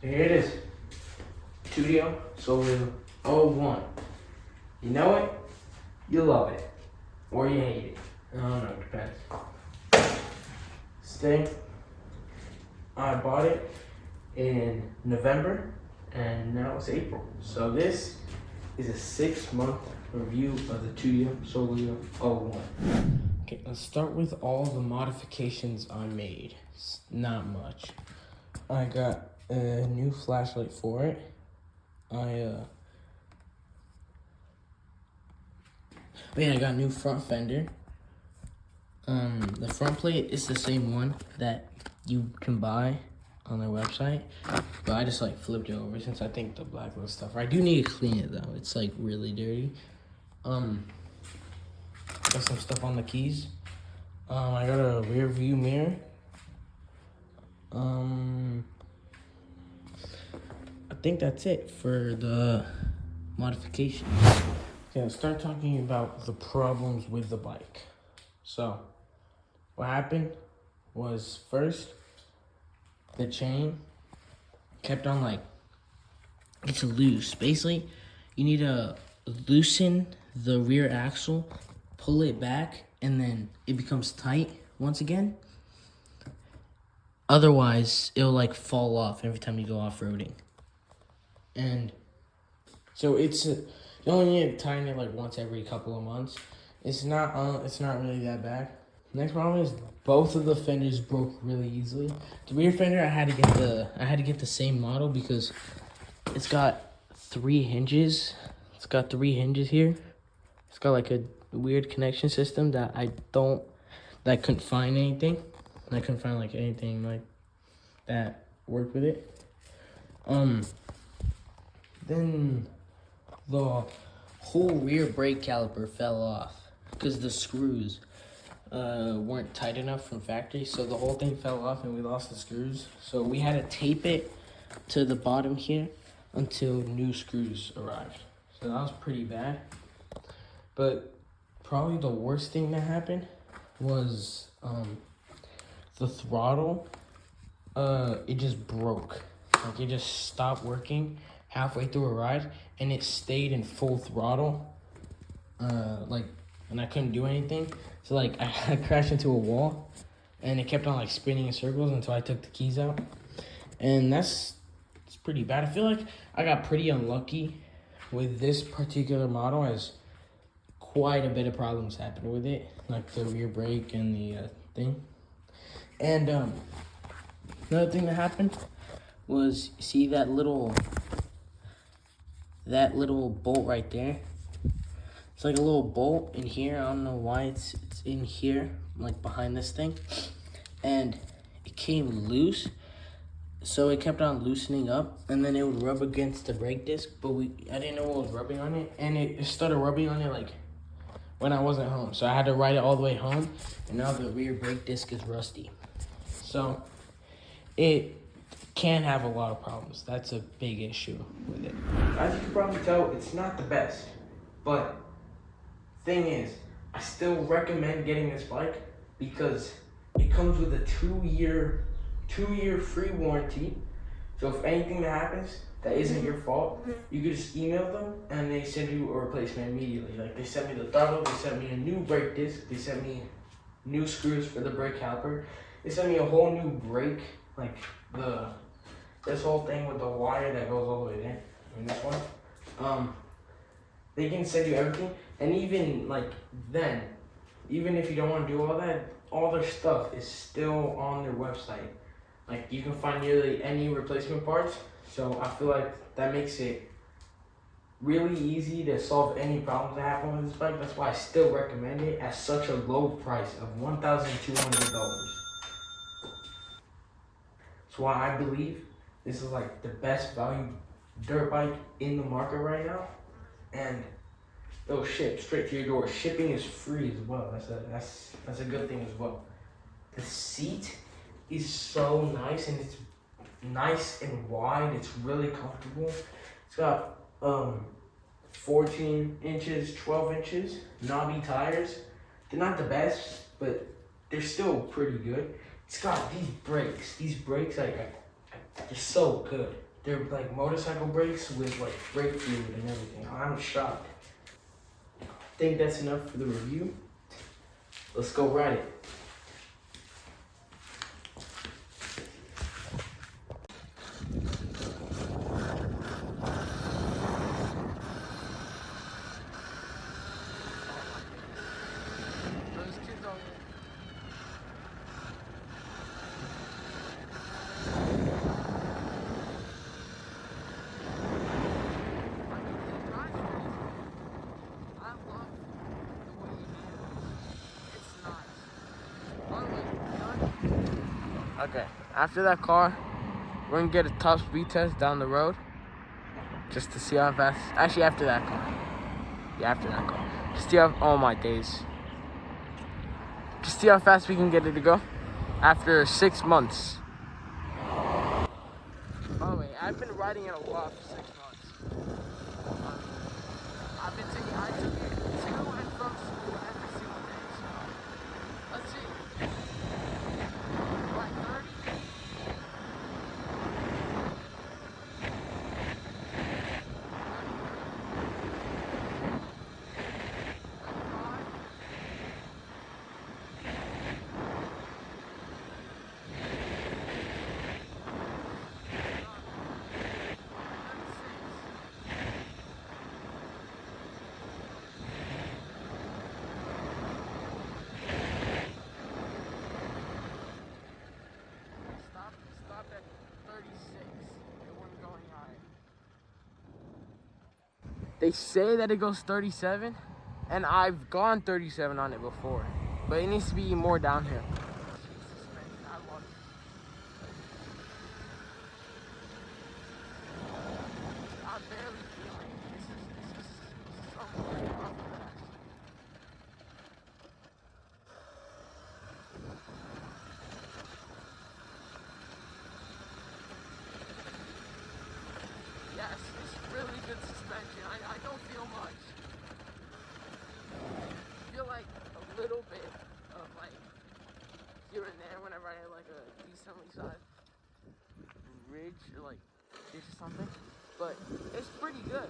Here it is. Tuttio Soliel 01. You know it, you love it, or you hate it. I don't know, it depends. This thing, I bought it in November, and now it's April. So this is a 6-month review of the Tuttio Soliel 01. Okay, let's start with all the modifications I made. It's not much. I got a new flashlight for it. I got a new front fender. The front plate is the same one that you can buy on their website, but I just like flipped it over since I think the black little stuff. I do need to clean it though. It's like really dirty. Got some stuff on the keys. I got a rear view mirror. I think that's it for the modifications. Okay, let's start talking about the problems with the bike. So, what happened was first, the chain kept on like, it's loose. Basically, you need to loosen the rear axle, pull it back, and then it becomes tight once again. Otherwise, it'll like fall off every time you go off-roading. And so you only need to tighten it like once every couple of months. It's not really that bad. Next problem is both of the fenders broke really easily. The rear fender I had to get the same model because it's got 3 hinges. It's got 3 hinges here. It's got like a weird connection system that I couldn't find anything. I couldn't find like anything like that worked with it. Then the whole rear brake caliper fell off because the screws weren't tight enough from factory, so the whole thing fell off and we lost the screws. So we had to tape it to the bottom here until new screws arrived. So that was pretty bad. But probably the worst thing that happened was the throttle. It just broke. Like it just stopped working halfway through a ride, and it stayed in full throttle. And I couldn't do anything. So like I crashed into a wall, and it kept on like spinning in circles until I took the keys out, and it's pretty bad. I feel like I got pretty unlucky with this particular model, as quite a bit of problems happened with it, like the rear brake and the thing. And another thing that happened was, see that little bolt right there? It's like a little bolt in here. I don't know why it's in here, like behind this thing. And it came loose, so it kept on loosening up, and then it would rub against the brake disc, but I didn't know what was rubbing on it, and it started rubbing on it like when I wasn't home. So I had to ride it all the way home, and now the rear brake disc is rusty. So it can have a lot of problems. That's a big issue with it. As you can probably tell, it's not the best, but thing is, I still recommend getting this bike because it comes with a 2-year free warranty. So if anything that happens that isn't your fault, you can just email them and they send you a replacement immediately. Like they sent me the throttle, they sent me a new brake disc, they sent me new screws for the brake caliper, they sent me a whole new brake, like this whole thing with the wire that goes all the way there. I mean this one. They can send you everything, and even like then, even if you don't want to do all that, all their stuff is still on their website. Like you can find nearly any replacement parts. So I feel like that makes it really easy to solve any problems that happen with this bike. That's why I still recommend it at such a low price of $1,200. That's why I believe this is like the best value dirt bike in the market right now. And it'll ship straight to your door. Shipping is free as well. That's a good thing as well. The seat is so nice, and it's nice and wide. It's really comfortable. It's got 14 inches, 12 inches, knobby tires. They're not the best, but they're still pretty good. It's got these brakes. These brakes, they're so good. They're like motorcycle brakes with like brake fluid and everything. I'm shocked. I think that's enough for the review. Let's go ride it. Okay, after that car, we're gonna get a top speed test down the road just to see how fast. Actually, after that car. Yeah, after that car. Just see how. Oh my days. Just see how fast we can get it to go after 6 months. By the way, I've been riding it a lot for 6 months. I took it to and from school every single day. So let's see. Like 30. Stopped at 36. It wasn't going higher. They say that it goes 37, and I've gone 37 on it before, but it needs to be more downhill. I love it. I barely feel it. This is so much. Yes, it's really good suspension. I don't feel much. I feel like a little bit of like here and there whenever I had like a decently sized ridge or like ditch or something. But it's pretty good.